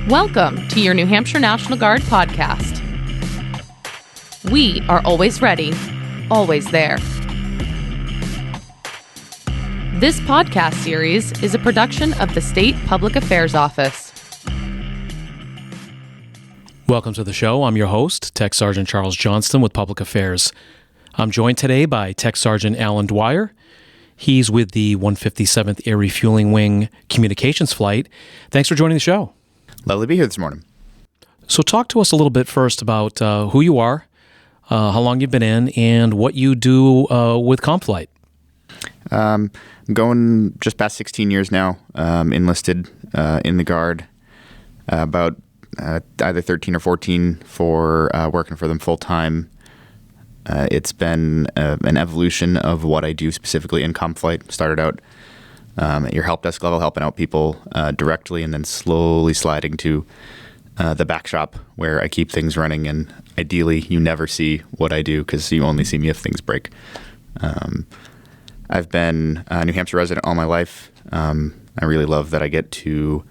Welcome to your New Hampshire National Guard podcast. We are always ready, always there. This podcast series is a production of the State Public Affairs Office. Welcome to the show. I'm your host, Tech Sergeant Charles Johnston with Public Affairs. I'm joined today by Tech Sergeant Alan Dwyer. He's with the 157th Air Refueling Wing Communications Flight. Thanks for joining the show. Lovely to be here this morning. So talk to us a little bit first about who you are, how long you've been in, and what you do with ComFlight. I'm going just past 16 years now, enlisted in the Guard, about either 13 or 14 for working for them full-time. It's been an evolution of what I do specifically in ComFlight. Started out at your help desk level, helping out people directly, and then slowly sliding to the back shop where I keep things running. And ideally, you never see what I do because you only see me if things break. I've been a New Hampshire resident all my life. I really love that I get to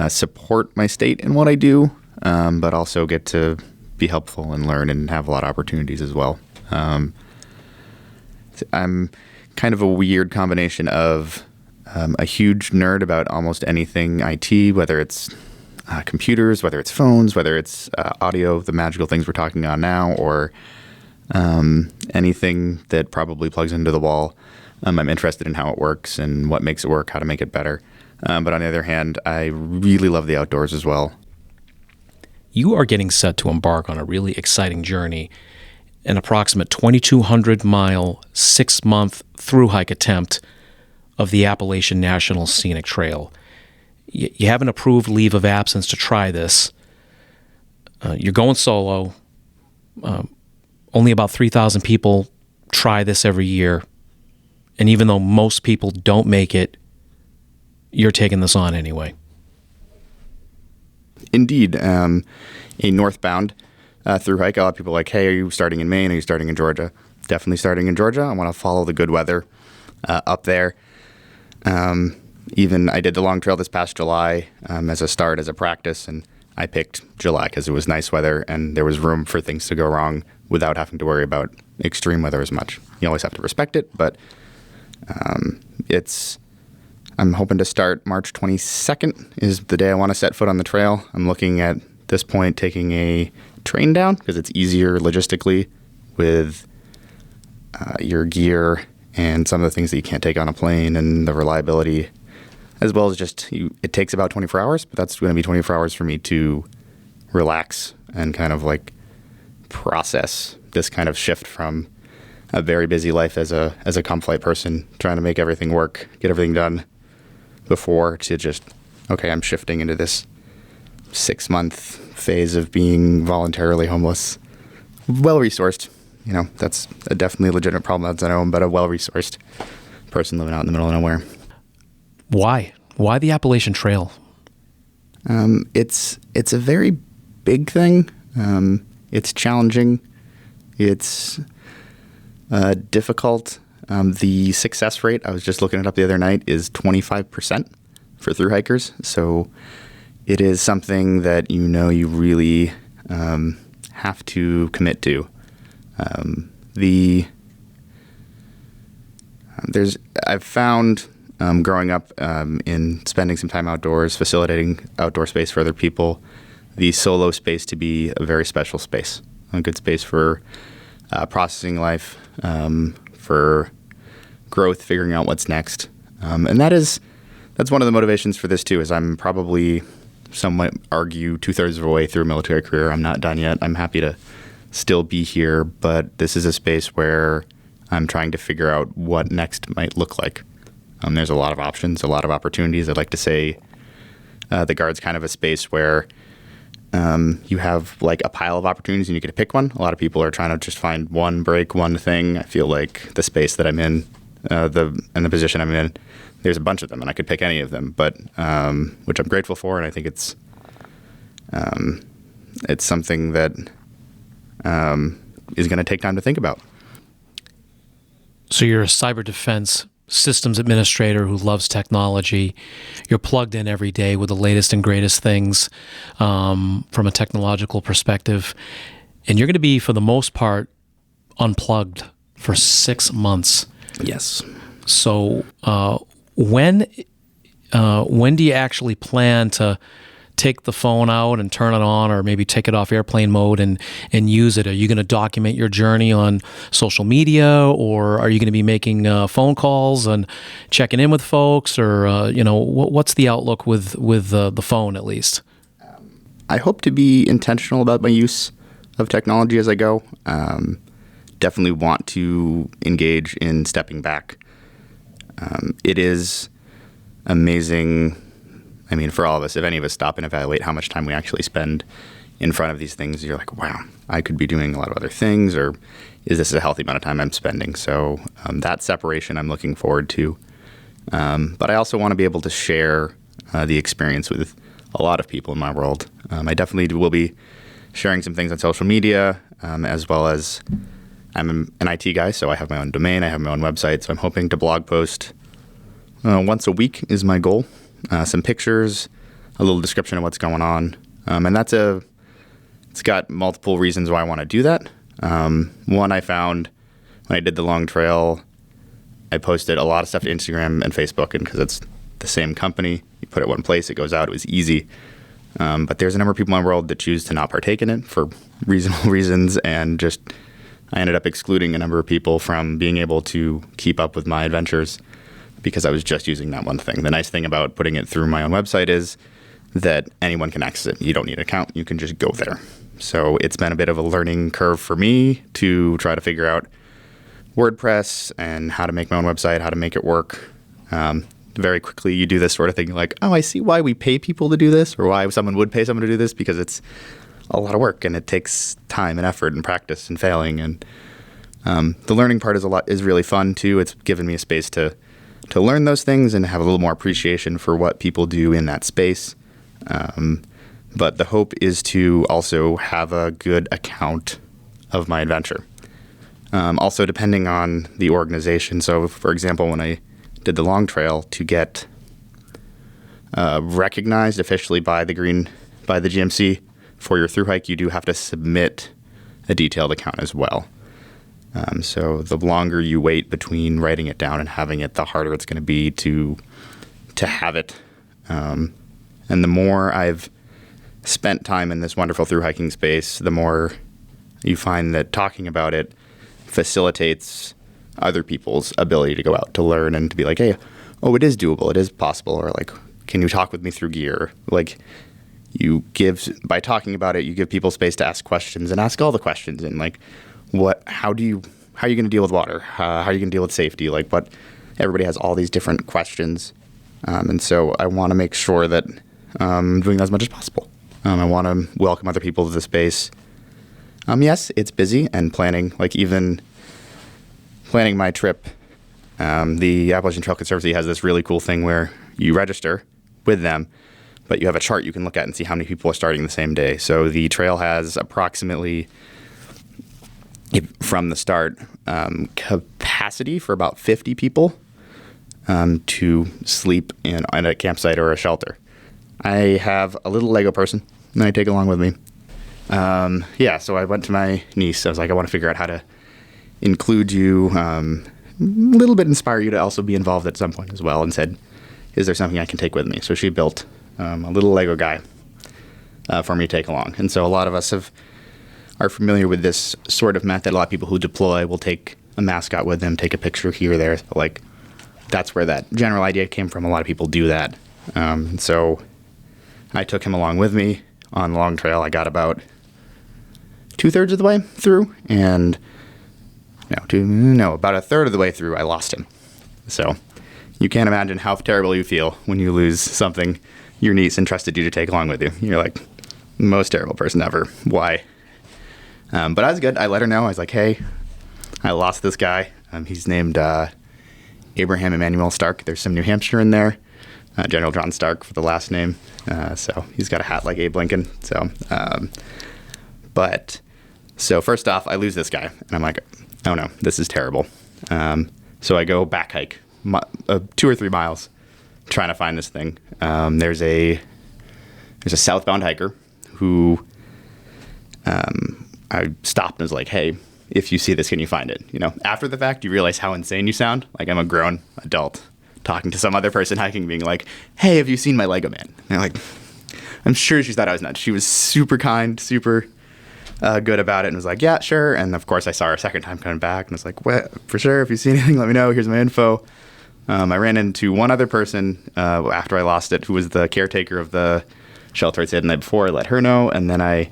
support my state in what I do, but also get to be helpful and learn and have a lot of opportunities as well. I'm kind of a weird combination of a huge nerd about almost anything IT, whether it's computers, whether it's phones, whether it's audio, the magical things we're talking on now, or anything that probably plugs into the wall. I'm interested in how it works and what makes it work, how to make it better. But on the other hand, I really love the outdoors as well. You are getting set to embark on a really exciting journey, an approximate 2,200-mile, 6-month thru-hike attempt of the Appalachian National Scenic Trail. You have an approved leave of absence to try this. You're going solo. Only about 3,000 people try this every year. And even though most people don't make it, you're taking this on anyway. Indeed. A northbound through hike. A lot of people are like, hey, are you starting in Maine? Are you starting in Georgia? Definitely starting in Georgia. I want to follow the good weather up there. Even I did the long trail this past July as a start, as a practice, and I picked July because it was nice weather and there was room for things to go wrong without having to worry about extreme weather as much. You always have to respect it, but I'm hoping to start March 22nd is the day I want to set foot on the trail. I'm looking at this point taking a train down because it's easier logistically with your gear and some of the things that you can't take on a plane and the reliability, as well as just it takes about 24 hours, but that's going to be 24 hours for me to relax and kind of like process this kind of shift from a very busy life as a ComFlight person, trying to make everything work, get everything done before, to just, okay, I'm shifting into this 6-month phase of being voluntarily homeless. Well-resourced, that's a definitely legitimate problem that's on own, but a well-resourced person living out in the middle of nowhere. Why? Why the Appalachian Trail? It's a very big thing. It's challenging. It's difficult. The success rate, I was just looking it up the other night, is 25% for thru hikers. So it is something that you really have to commit to. I've found growing up in spending some time outdoors, facilitating outdoor space for other people, the solo space to be a very special space, a good space for processing life, for growth, figuring out what's next. And that's one of the motivations for this too, is I'm probably, some might argue, 2/3 of the way through a military career. I'm not done yet. I'm happy to still be here, but this is a space where I'm trying to figure out what next might look like. There's a lot of options, a lot of opportunities. I'd like to say the Guard's kind of a space where you have like a pile of opportunities and you get to pick one. A lot of people are trying to just find one break, one thing. I feel like the space that I'm in, the position I'm in, there's a bunch of them and I could pick any of them, but which I'm grateful for, and I think it's something that is going to take time to think about. So you're a cyber defense systems administrator who loves technology. You're plugged in every day with the latest and greatest things from a technological perspective. And you're going to be, for the most part, unplugged for 6 months. Yes. So when do you actually plan to take the phone out and turn it on, or maybe take it off airplane mode and use it? Are you going to document your journey on social media, or are you going to be making phone calls and checking in with folks, or what's the outlook with the phone, at least? I hope to be intentional about my use of technology as I go. Definitely want to engage in stepping back. It is amazing. I mean, for all of us, if any of us stop and evaluate how much time we actually spend in front of these things, you're like, wow, I could be doing a lot of other things, or is this a healthy amount of time I'm spending? So that separation I'm looking forward to. But I also want to be able to share the experience with a lot of people in my world. I definitely will be sharing some things on social media, as well as I'm an IT guy, so I have my own domain, I have my own website, so I'm hoping to blog post once a week is my goal. Some pictures, a little description of what's going on. And it's got multiple reasons why I want to do that. One, I found when I did the long trail, I posted a lot of stuff to Instagram and Facebook, and because it's the same company, you put it one place, it goes out, it was easy. But there's a number of people in my world that choose to not partake in it for reasonable reasons, and just I ended up excluding a number of people from being able to keep up with my adventures because I was just using that one thing. The nice thing about putting it through my own website is that anyone can access it. You don't need an account. You can just go there. So it's been a bit of a learning curve for me to try to figure out WordPress and how to make my own website, how to make it work. Very quickly, you do this sort of thing like, oh, I see why we pay people to do this, or why someone would pay someone to do this, because it's a lot of work and it takes time and effort and practice and failing. And the learning part is really fun too. It's given me a space to learn those things and have a little more appreciation for what people do in that space. But the hope is to also have a good account of my adventure. Also, depending on the organization. So, for example, when I did the long trail, to get recognized officially by the GMC for your thru hike, you do have to submit a detailed account as well. So the longer you wait between writing it down and having it, the harder it's going to be to have it. And the more I've spent time in this wonderful thru hiking space, the more you find that talking about it facilitates other people's ability to go out to learn and to be like, hey, oh, it is doable, it is possible, or like, can you talk with me through gear? Like, by talking about it, you give people space to ask questions and ask all the questions, and like, how are you going to deal with water? How are you going to deal with safety? Like, everybody has all these different questions. And so I want to make sure that I'm doing that as much as possible. I want to welcome other people to the space. Yes, it's busy, and even planning my trip, the Appalachian Trail Conservancy has this really cool thing where you register with them, but you have a chart you can look at and see how many people are starting the same day. So the trail has approximately, from the start, capacity for about 50 people to sleep in a campsite or a shelter. I have a little Lego person that I take along with me. So I went to my niece. I was like, I want to figure out how to include you, a little bit inspire you to also be involved at some point as well, and said, is there something I can take with me? So she built a little Lego guy for me to take along. And so a lot of us are familiar with this sort of method. A lot of people who deploy will take a mascot with them, take a picture here or there. Like, that's where that general idea came from. A lot of people do that. So I took him along with me on the long trail. I got about 2/3 of the way through, and about a third of the way through, I lost him. So you can't imagine how terrible you feel when you lose something your niece entrusted you to take along with you. You're like, most terrible person ever. Why? But I was good. I let her know. I was like, hey, I lost this guy. He's named Abraham Emanuel Stark. There's some New Hampshire in there. General John Stark for the last name. So he's got a hat like Abe Lincoln. So first off, I lose this guy. And I'm like, oh no, this is terrible. So I go back hike 2 or 3 miles trying to find this thing. There's a southbound hiker who I stopped and was like, hey, if you see this, can you find it? After the fact, you realize how insane you sound. Like, I'm a grown adult talking to some other person hiking, being like, hey, have you seen my Lego man? And they're like, I'm sure she thought I was nuts. She was super kind, super good about it, and was like, yeah, sure. And of course, I saw her a second time coming back, and was like, what? For sure, if you see anything, let me know. Here's my info. I ran into one other person after I lost it, who was the caretaker of the shelter I stayed the night before. I let her know, and then I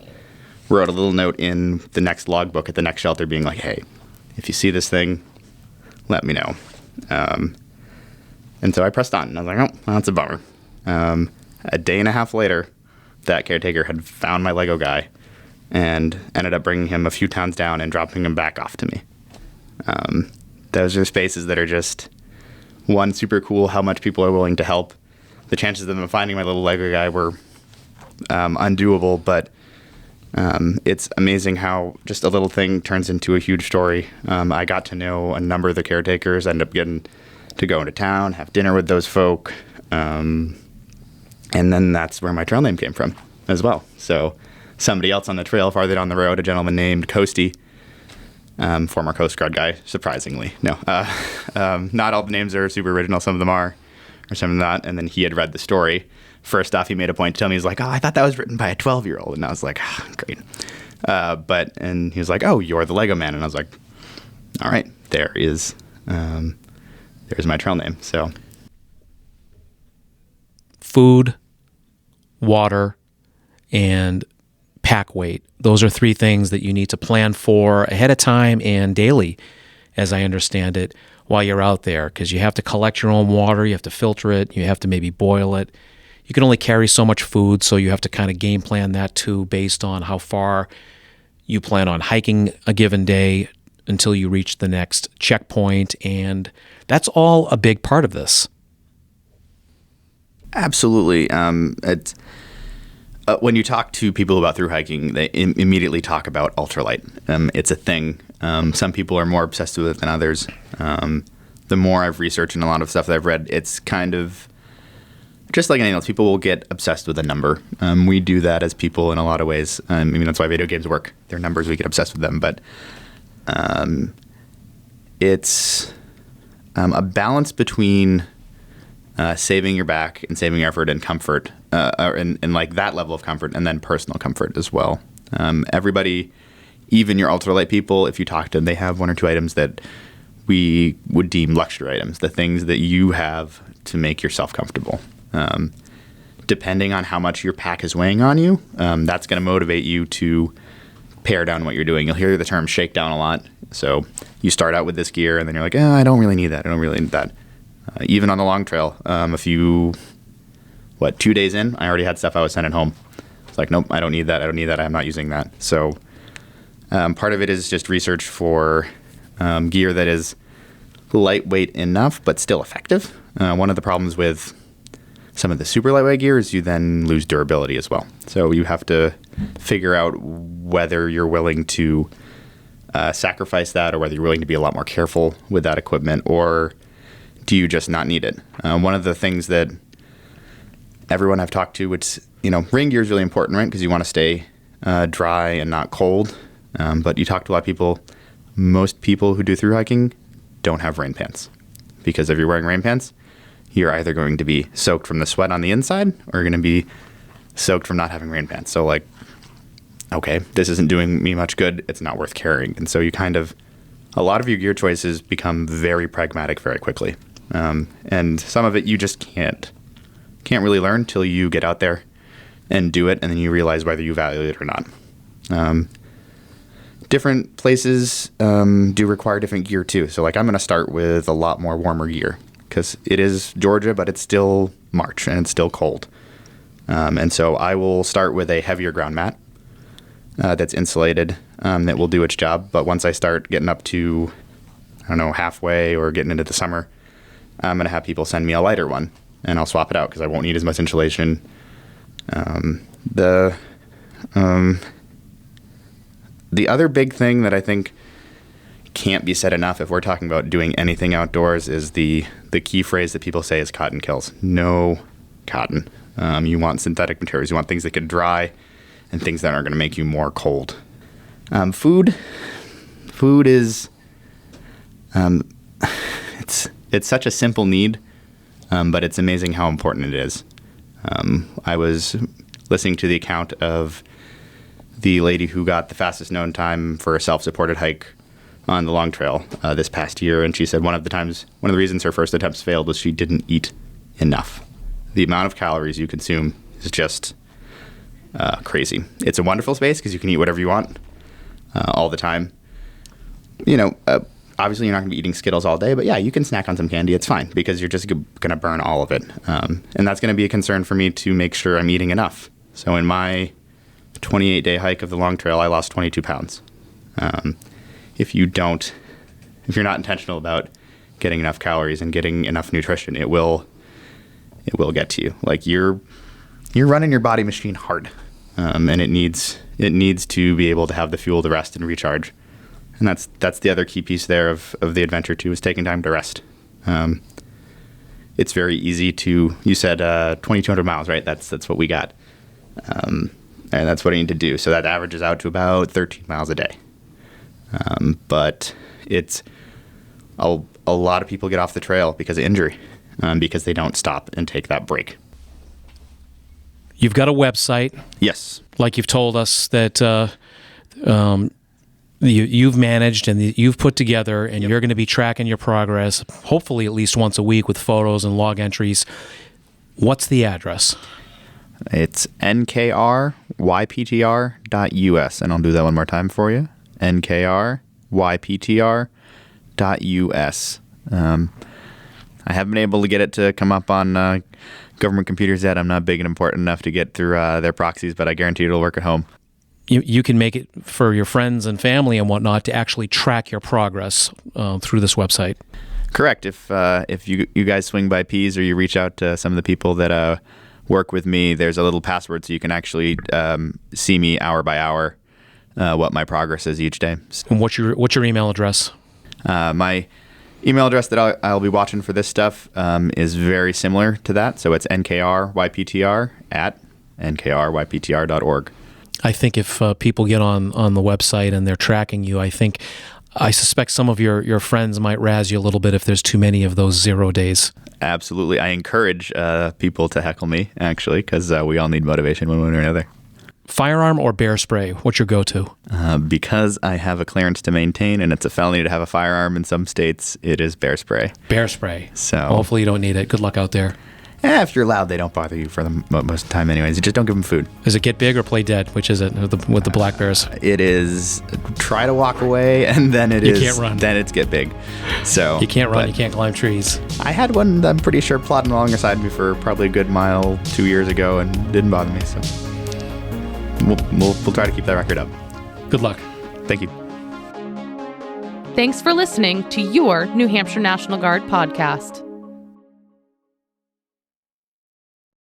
wrote a little note in the next logbook at the next shelter being like, hey, if you see this thing, let me know. And so I pressed on, and I was like, oh, well, that's a bummer. A day and a half later, that caretaker had found my Lego guy and ended up bringing him a few towns down and dropping him back off to me. Those are spaces that are just, one, super cool, how much people are willing to help. The chances of them finding my little Lego guy were undoable, but it's amazing how just a little thing turns into a huge story. I got to know a number of the caretakers, ended up getting to go into town, have dinner with those folk, and then that's where my trail name came from as well. So somebody else on the trail farther down the road, a gentleman named Coasty, former Coast Guard guy, surprisingly. No, not all the names are super original. Some of them are, or some of them not. And then he had read the story. First off, he made a point to tell me, he's like, oh, I thought that was written by a 12-year-old. And I was like, great. And he was like, oh, you're the Lego man. And I was like, all right, there's my trail name. So food, water, and pack weight. Those are 3 things that you need to plan for ahead of time and daily, as I understand it, while you're out there, because you have to collect your own water, you have to filter it, you have to maybe boil it. You can only carry so much food, so you have to kind of game plan that too based on how far you plan on hiking a given day until you reach the next checkpoint, and that's all a big part of this. Absolutely. When you talk to people about thru hiking, they immediately talk about ultralight. It's a thing. Some people are more obsessed with it than others. The more I've researched and a lot of stuff that I've read, it's kind of just like anything else. People will get obsessed with a number. We do that as people in a lot of ways. That's why video games work. They're numbers. We get obsessed with them. But it's a balance between saving your back and saving your effort and comfort, and like that level of comfort, and then personal comfort as well. Everybody, even your ultralight people, if you talk to them, they have 1 or 2 items that we would deem luxury items, the things that you have to make yourself comfortable. Depending on how much your pack is weighing on you, that's going to motivate you to pare down what you're doing. You'll hear the term shakedown a lot. So you start out with this gear, and then you're like, I don't really need that. I don't really need that. Even on the long trail, 2 days in, I already had stuff I was sending home. It's like, nope, I don't need that. I don't need that. I'm not using that. So part of it is just research for gear that is lightweight enough, but still effective. One of the problems with some of the super lightweight gear is you then lose durability as well. So you have to figure out whether you're willing to sacrifice that, or whether you're willing to be a lot more careful with that equipment, or do you just not need it? One of the things that everyone I've talked to, which, rain gear is really important, right? Because you want to stay dry and not cold. But you talk to a lot of people, most people who do thru hiking don't have rain pants. Because if you're wearing rain pants, you're either going to be soaked from the sweat on the inside, or you're going to be soaked from not having rain pants. So like, okay, this isn't doing me much good. It's not worth carrying. And so you a lot of your gear choices become very pragmatic very quickly. And some of it you just can't really learn till you get out there and do it, and then you realize whether you value it or not. Different places do require different gear too. So like, I'm going to start with a lot more warmer gear because it is Georgia, but it's still March and it's still cold. And so I will start with a heavier ground mat that's insulated, that will do its job. But once I start getting up to, halfway or getting into the summer, I'm going to have people send me a lighter one, and I'll swap it out because I won't need as much insulation. The other big thing that I think can't be said enough if we're talking about doing anything outdoors is the key phrase that people say is cotton kills. No cotton. You want synthetic materials. You want things that can dry and things that aren't going to make you more cold. Food is it's such a simple need, but it's amazing how important it is. I was listening to the account of the lady who got the fastest known time for a self-supported hike on the Long Trail this past year, and she said one of the reasons her first attempts failed was she didn't eat enough. The amount of calories you consume is just crazy. It's a wonderful space because you can eat whatever you want all the time. Obviously you're not going to be eating Skittles all day, but yeah, you can snack on some candy. It's fine because you're just going to burn all of it. And that's going to be a concern for me to make sure I'm eating enough. So in my 28-day hike of the Long Trail, I lost 22 pounds. If you're not intentional about getting enough calories and getting enough nutrition, it will get to you. Like you're running your body machine hard, and it needs to be able to have the fuel to rest and recharge. And that's the other key piece there of the adventure too, is taking time to rest. It's very easy to, you said 2,200 miles, right? That's what we got. And that's what I need to do. So that averages out to about 13 miles a day. But it's a lot of people get off the trail because of injury, because they don't stop and take that break. You've got a website. Yes. Like you've told us that you've managed and you've put together, and you're going to be tracking your progress, hopefully at least once a week with photos and log entries. What's the address? It's nkryptr.us, and I'll do that one more time for you. nkryptr.us. I haven't been able to get it to come up on government computers yet. I'm not big and important enough to get through their proxies, but I guarantee it'll work at home. You can make it for your friends and family and whatnot to actually track your progress through this website. Correct. If you guys swing by Pease or you reach out to some of the people that work with me, there's a little password so you can actually see me hour by hour what my progress is each day. And what's your email address? My email address that I'll be watching for this stuff is very similar to that. So it's nkryptr@nkryptr.org. I think if people get on the website and they're tracking you, I suspect some of your friends might razz you a little bit if there's too many of those 0 days. Absolutely. I encourage people to heckle me, actually, because we all need motivation one way or another. Firearm or bear spray? What's your go-to? Because I have a clearance to maintain and it's a felony to have a firearm in some states, it is bear spray. Bear spray. So hopefully you don't need it. Good luck out there. If you're loud, they don't bother you for the most of the time anyways. You just don't give them food. Is it get big or play dead? Which is it with the black bears? It is try to walk away, and then you can't run. Then it's get big. So you can't run, you can't climb trees. I had one, I'm pretty sure, plodding along beside me for probably a good mile 2 years ago and didn't bother me. So we'll try to keep that record up. Good luck. Thank you. Thanks for listening to your New Hampshire National Guard podcast.